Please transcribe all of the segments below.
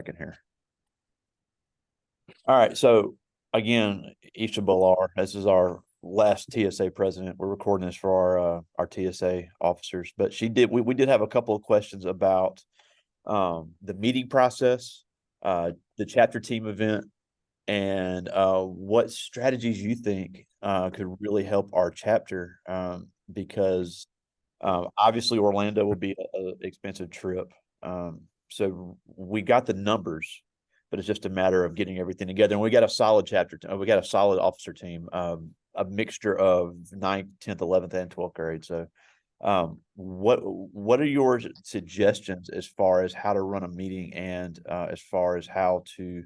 second here. All right. So again, Esha Bolar, this is our last TSA president. We're recording this for our TSA officers, but we did have a couple of questions about the meeting process, the chapter team event, and what strategies you think could really help our chapter, because obviously Orlando will be an expensive trip. So we got the numbers, but it's just a matter of getting everything together. And we got a solid we got a solid officer team, a mixture of 9th, 10th, 11th, and 12th grade. So what are your suggestions as far as how to run a meeting and as far as how to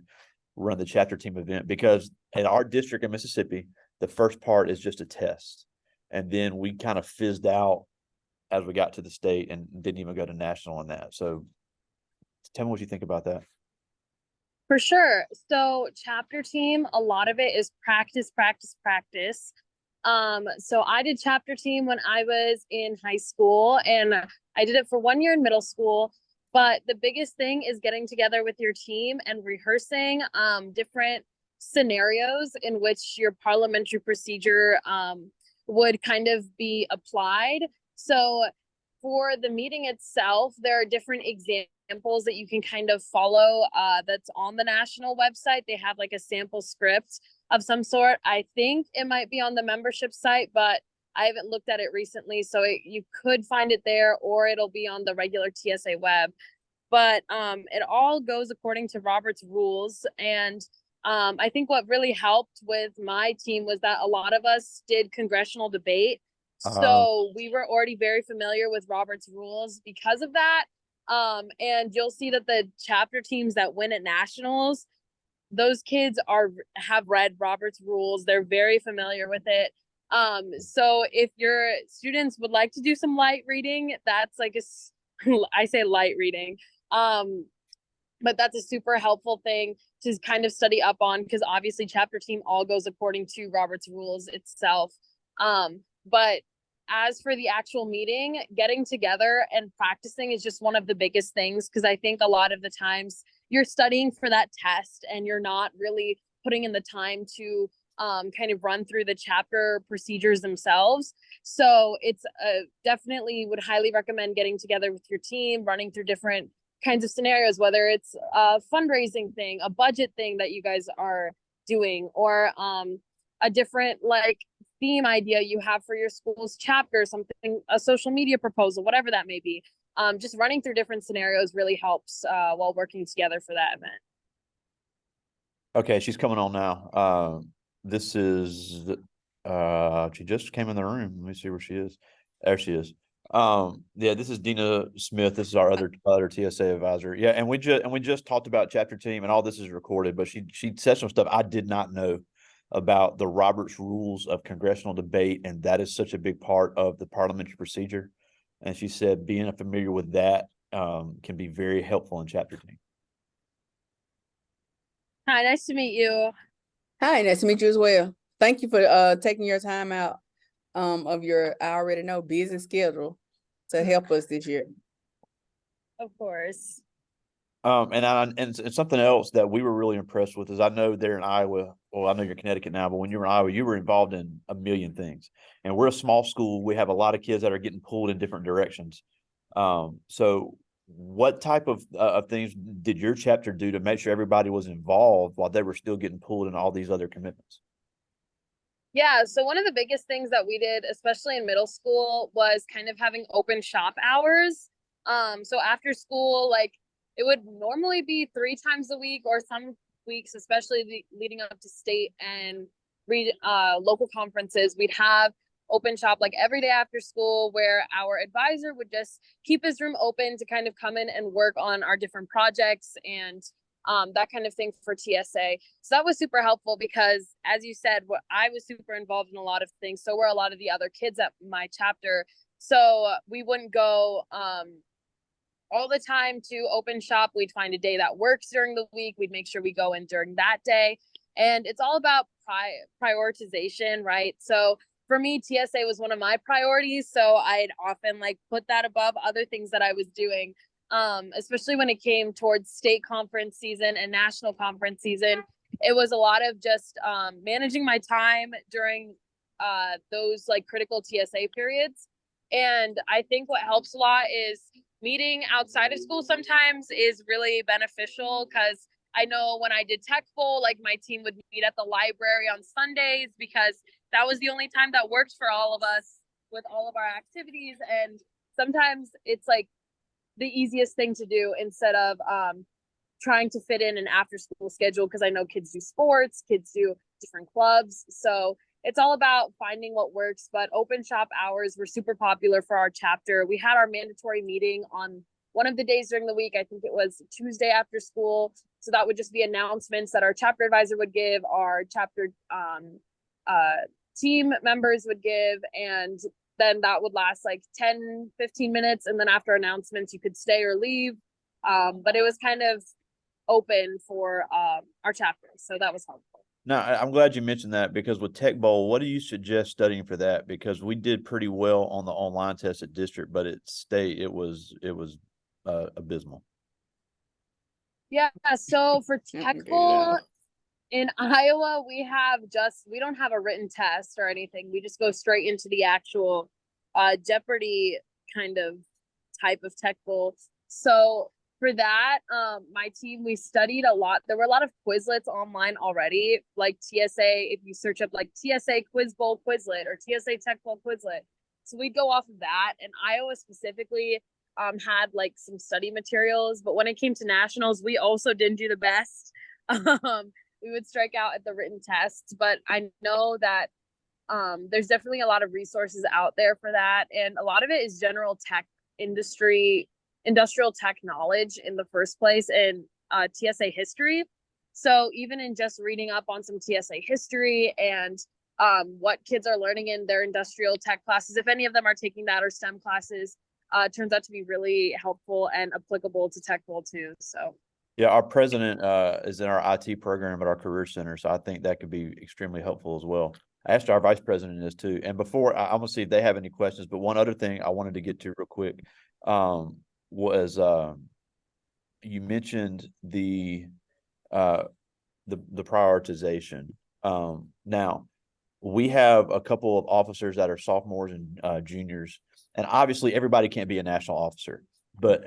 run the chapter team event? Because in our district in Mississippi, the first part is just a test, and then we kind of fizzed out as we got to the state and didn't even go to national on that. So tell me what you think about that. For sure. So chapter team, a lot of it is practice, practice, practice. So I did chapter team when I was in high school, and I did it for 1 year in middle school. But the biggest thing is getting together with your team and rehearsing different scenarios in which your parliamentary procedure would kind of be applied. So for the meeting itself, there are different examples that you can kind of follow that's on the national website. They have like a sample script of some sort. I think it might be on the membership site, but I haven't looked at it recently. So you could find it there, or it'll be on the regular TSA web. But it all goes according to Robert's rules. And I think what really helped with my team was that a lot of us did congressional debate. Uh, So we were already very familiar with Robert's rules because of that. And you'll see that the chapter teams that win at nationals, those kids have read Robert's rules. They're very familiar with it. So if your students would like to do some light reading, that's like I say light reading. But that's a super helpful thing to kind of study up on, because obviously chapter team all goes according to Robert's rules itself. But as for the actual meeting, getting together and practicing is just one of the biggest things, because I think a lot of the times you're studying for that test and you're not really putting in the time to kind of run through the chapter procedures themselves. So it's definitely would highly recommend getting together with your team, running through different kinds of scenarios, whether it's a fundraising thing, a budget thing that you guys are doing, or a different like theme idea you have for your school's chapter, something, a social media proposal, whatever that may be. Just running through different scenarios really helps while working together for that event. okay, she's coming on now. This is she just came in the room. Let me see where she is. There she is. Yeah, this is Dina Smith. This is our other TSA advisor. Yeah, and we just talked about chapter team, and all this is recorded, but she said some stuff I did not know about the Roberts rules of congressional debate, and that is such a big part of the parliamentary procedure. And she said being familiar with that can be very helpful in chapter team. Hi, nice to meet you. Hi, nice to meet you as well. Thank you for taking your time out of your, I already know, busy schedule to help us this year. Of course. And something else that we were really impressed with is, I know they're in Iowa. Well, I know you're in Connecticut now, but when you were in Iowa, you were involved in a million things. And we're a small school. We have a lot of kids that are getting pulled in different directions. So what type of things did your chapter do to make sure everybody was involved while they were still getting pulled in all these other commitments? Yeah, so one of the biggest things that we did, especially in middle school, was kind of having open shop hours. So after school, like it would normally be 3 times a week, or some weeks, especially leading up to state and local conferences, we'd have open shop like every day after school, where our advisor would just keep his room open to kind of come in and work on our different projects and that kind of thing for TSA. So that was super helpful because, as you said, I was super involved in a lot of things. So were a lot of the other kids at my chapter. So we wouldn't go all the time to open shop. We'd find a day that works during the week. We'd make sure we go in during that day. And it's all about prioritization, right? So for me, TSA was one of my priorities. So I'd often like put that above other things that I was doing. especially when it came towards state conference season and national conference season. It was a lot of just managing my time during those like critical TSA periods. And I think what helps a lot is meeting outside of school sometimes is really beneficial, because I know when I did Tech Bowl, like my team would meet at the library on Sundays because that was the only time that worked for all of us with all of our activities. And sometimes it's like the easiest thing to do instead of trying to fit in an after school schedule, because I know kids do sports, kids do different clubs. So it's all about finding what works. But open shop hours were super popular for our chapter. We had our mandatory meeting on one of the days during the week. I think it was Tuesday after school. So that would just be announcements that our chapter advisor would give, our chapter team members would give, and then that would last like 10-15 minutes, and then after announcements you could stay or leave, but it was kind of open for our chapter, so that was helpful. Now, I'm glad you mentioned that, because with Tech Bowl, what do you suggest studying for that? Because we did pretty well on the online test at district, but at state it was abysmal. Yeah, so for Tech Bowl in Iowa, we don't have a written test or anything. We just go straight into the actual Jeopardy kind of type of Tech Bowl. So for that, my team, we studied a lot. There were a lot of Quizlets online already, like TSA. If you search up like TSA Quiz Bowl Quizlet or TSA Tech Bowl Quizlet. So we'd go off of that. And Iowa specifically had like some study materials. But when it came to nationals, we also didn't do the best. We would strike out at the written tests, but I know that there's definitely a lot of resources out there for that. And a lot of it is general tech industrial tech knowledge in the first place, and TSA history. So even in just reading up on some TSA history and what kids are learning in their industrial tech classes, if any of them are taking that, or STEM classes, turns out to be really helpful and applicable to Tech Bowl too. So yeah, our president is in our IT program at our career center, so I think that could be extremely helpful as well. I asked our vice president this too. And before, I'm gonna see if they have any questions, but one other thing I wanted to get to real quick was you mentioned the prioritization. Now we have a couple of officers that are sophomores and juniors, and obviously everybody can't be a national officer, but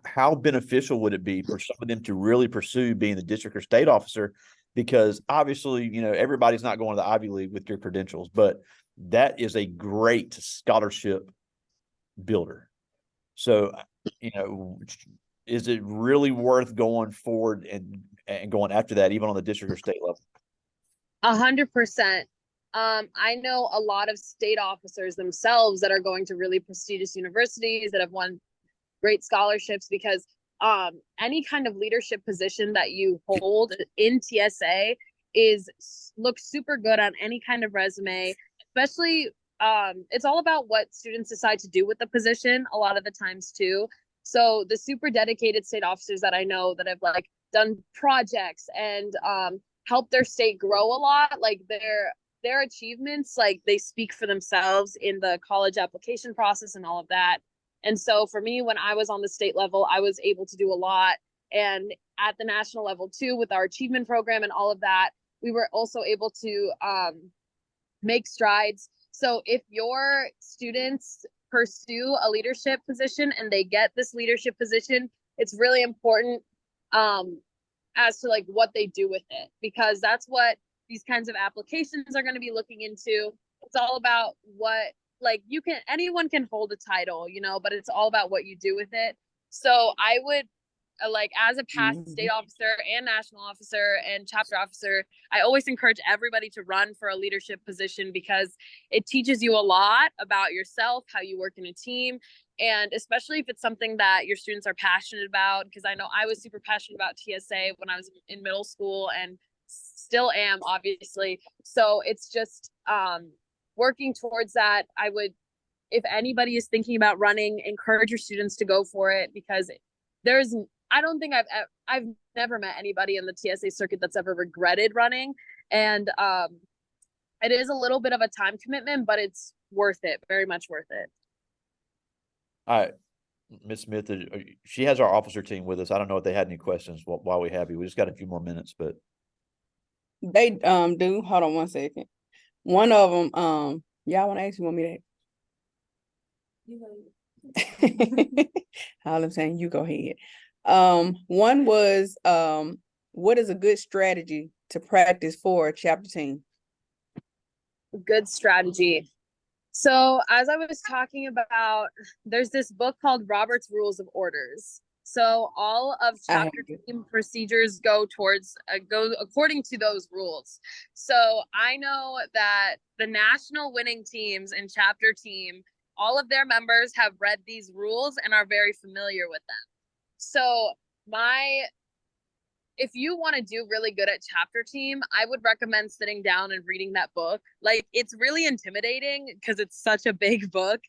how beneficial would it be for some of them to really pursue being the district or state officer? Because obviously, you know, everybody's not going to the Ivy League with your credentials, but that is a great scholarship builder. So, you know, is it really worth going forward and going after that, even on the district or state level? 100%. I know a lot of state officers themselves that are going to really prestigious universities that have won great scholarships, because any kind of leadership position that you hold in TSA looks super good on any kind of resume, especially it's all about what students decide to do with the position a lot of the times too. So the super dedicated state officers that I know that have like done projects and helped their state grow a lot, like their achievements, like they speak for themselves in the college application process and all of that. And so for me, when I was on the state level, I was able to do a lot. And at the national level too, with our achievement program and all of that, we were also able to make strides. So if your students pursue a leadership position and they get this leadership position, it's really important as to like what they do with it, because that's what these kinds of applications are going to be looking into. It's all about what, like, anyone can hold a title, you know, but it's all about what you do with it. So I would like, as a past state officer and national officer and chapter officer, I always encourage everybody to run for a leadership position, because it teaches you a lot about yourself, how you work in a team, and especially if it's something that your students are passionate about, because I know I was super passionate about TSA when I was in middle school and still am, obviously. So it's just working towards that. I would, if anybody is thinking about running, encourage your students to go for it, because I don't think I've never met anybody in the TSA circuit that's ever regretted running. And it is a little bit of a time commitment, but it's worth it, very much worth it. All right. Ms. Smith, she has our officer team with us. I don't know if they had any questions while we have you. We just got a few more minutes, but They do. Hold on one second. One of them, y'all want to ask, you want me to? All I'm saying, you go ahead. One was, what is a good strategy to practice for a chapter team? Good strategy. So as I was talking about, there's this book called Robert's Rules of Orders. So all of chapter team procedures go according to those rules. So I know that the national winning teams and chapter team, all of their members have read these rules and are very familiar with them. So if you want to do really good at chapter team, I would recommend sitting down and reading that book. Like, it's really intimidating because it's such a big book,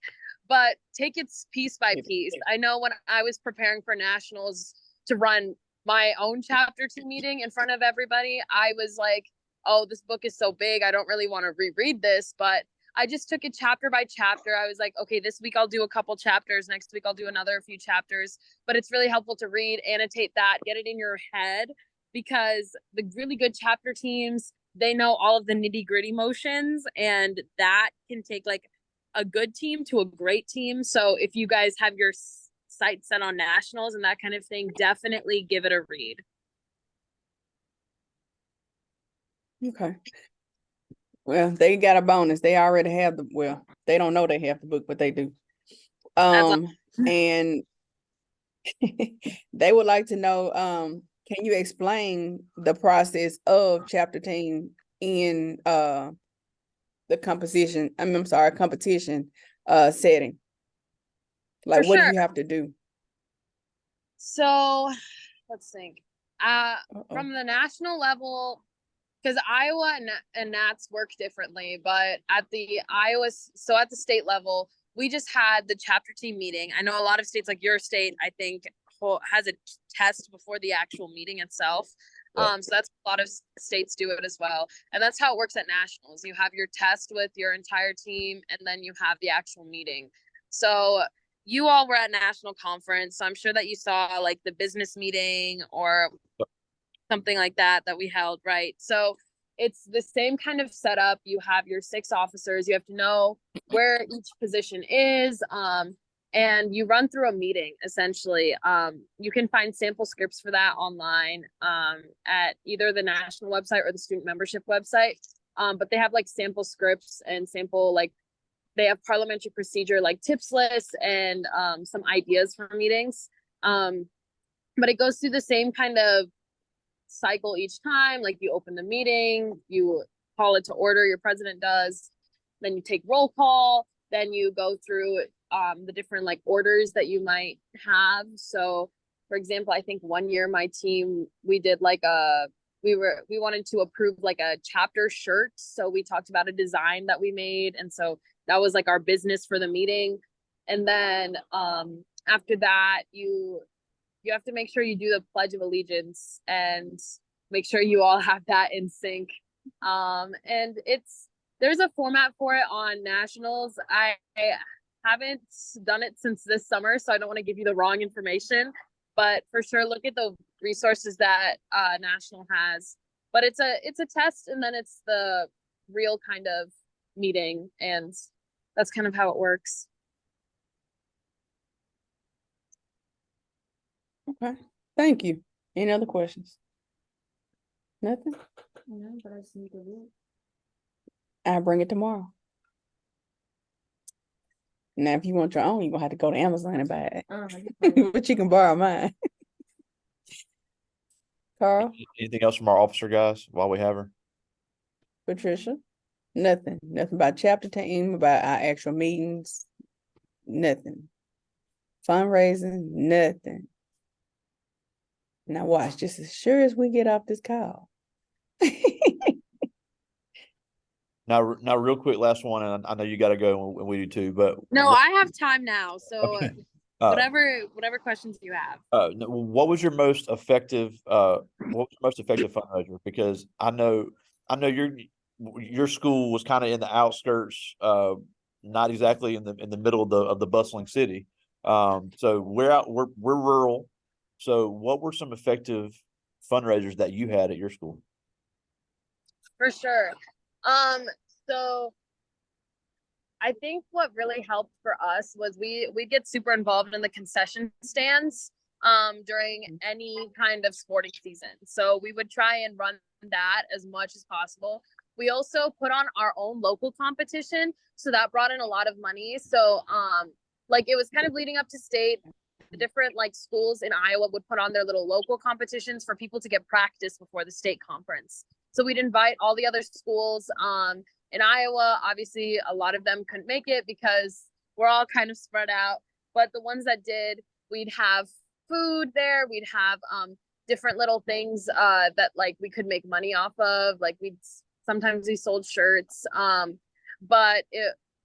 but take it piece by piece. I know when I was preparing for nationals to run my own chapter team meeting in front of everybody, I was like, oh, this book is so big. I don't really want to reread this, but I just took it chapter by chapter. I was like, okay, this week I'll do a couple chapters. Next week I'll do another few chapters. But it's really helpful to read, annotate that, get it in your head, because the really good chapter teams, they know all of the nitty gritty motions, and that can take like a good team to a great team. So if you guys have your sights set on nationals and that kind of thing, definitely give it a read. Okay. Well, they got a bonus. They already have they don't know they have the book, but they do. And they would like to know, can you explain the process of chapter team in the competition setting? Like, what do you have to do? So let's think. From the national level, because Iowa and Nats work differently, but at the state level, we just had the chapter team meeting. I know a lot of states, like your state, I think, has a test before the actual meeting itself. So that's a lot of states do it as well. And that's how it works at nationals. You have your test with your entire team, and then you have the actual meeting. So you all were at national conference, so I'm sure that you saw like the business meeting or something like that we held, right? So it's the same kind of setup. You have your 6 officers. You have to know where each position is, and you run through a meeting, essentially. You can find sample scripts for that online at either the national website or the student membership website. But they have like sample scripts and they have parliamentary procedure, like tips lists and some ideas for meetings. But it goes through the same kind of cycle each time. Like, you open the meeting, you call it to order, your president does, then you take roll call, then you go through the different like orders that you might have. So for example, I think one year my team, we did like we wanted to approve like a chapter shirt, so we talked about a design that we made, and so that was like our business for the meeting. And then after that, you have to make sure you do the Pledge of Allegiance and make sure you all have that in sync. And there's a format for it on nationals. I haven't done it since this summer, so I don't want to give you the wrong information, but for sure look at the resources that national has. But it's a test, and then it's the real kind of meeting, and that's kind of how it works. Okay, thank you. Any other questions? Nothing? No, but I just need to look. I'll bring it tomorrow. Now, if you want your own, you're gonna have to go to Amazon and buy it. But you can borrow mine. Carl, anything else from our officer guys while we have her? Patricia, nothing about chapter team, about our actual meetings, nothing. Fundraising, nothing. Now watch, just as sure as we get off this call. Now, real quick, last one, and I know you got to go, and we do too. But no, I have time now, so okay. whatever questions you have. What was your most effective? Fundraiser? Because I know your school was kind of in the outskirts, not exactly in the middle of the bustling city. So we're rural. So what were some effective fundraisers that you had at your school? For sure. So I think what really helped for us was we get super involved in the concession stands during any kind of sporting season. So we would try and run that as much as possible. We also put on our own local competition, so that brought in a lot of money. So like it was kind of leading up to state. The different like schools in Iowa would put on their little local competitions for people to get practice before the state conference. So we'd invite all the other schools in Iowa. Obviously, a lot of them couldn't make it because we're all kind of spread out. But the ones that did, we'd have food there. We'd have different little things that like we could make money off of. Like sometimes we sold shirts. But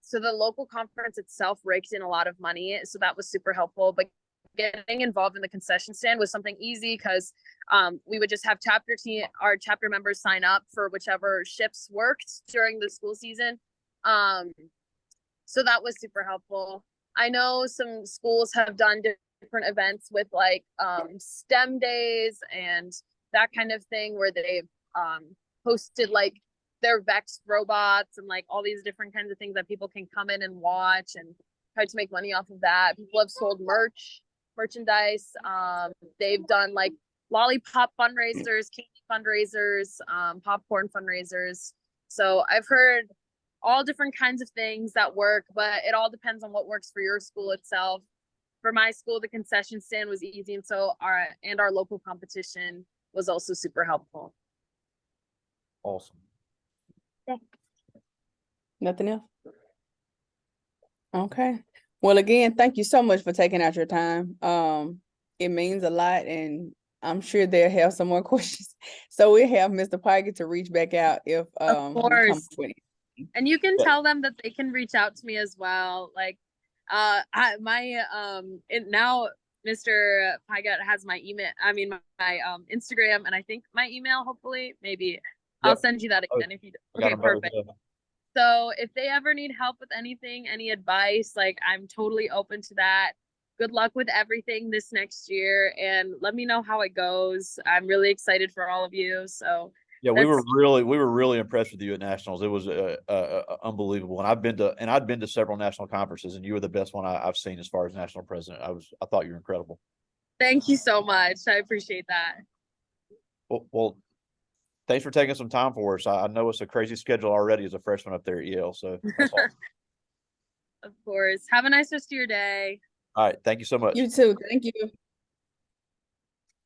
so the local conference itself raked in a lot of money. So that was super helpful. But getting involved in the concession stand was something easy because we would just have our chapter members sign up for whichever shifts worked during the school season. So that was super helpful. I know some schools have done different events with like STEM days and that kind of thing where they've hosted like their Vex robots and like all these different kinds of things that people can come in and watch and try to make money off of that. People have sold merchandise. They've done like lollipop fundraisers, candy fundraisers, popcorn fundraisers. So I've heard all different kinds of things that work, but it all depends on what works for your school itself. For my school, the concession stand was easy, and so our local competition was also super helpful. Awesome. Nothing else? Okay. Well, again, thank you so much for taking out your time. It means a lot, and I'm sure they'll have some more questions. So we have Mr. Piker to reach back out if Of we come course. up with it. And you can Yeah. tell them that they can reach out to me as well. Like now Mr. Pygat has my email, my Instagram, and I think my email, hopefully, maybe I'll Yep. send you that again if you I got okay, them both, perfect. So if they ever need help with anything, any advice, like I'm totally open to that. Good luck with everything this next year and let me know how it goes. I'm really excited for all of you. So Yeah, we were really impressed with you at nationals. It was unbelievable, and I'd been to several national conferences, and you were the best one I've seen as far as national president. I thought you were incredible. Thank you so much. I appreciate that. Well, thanks for taking some time for us. I know it's a crazy schedule already as a freshman up there at Yale, so that's awesome. Of course. Have a nice rest of your day. All right, thank you so much. You too. Thank you.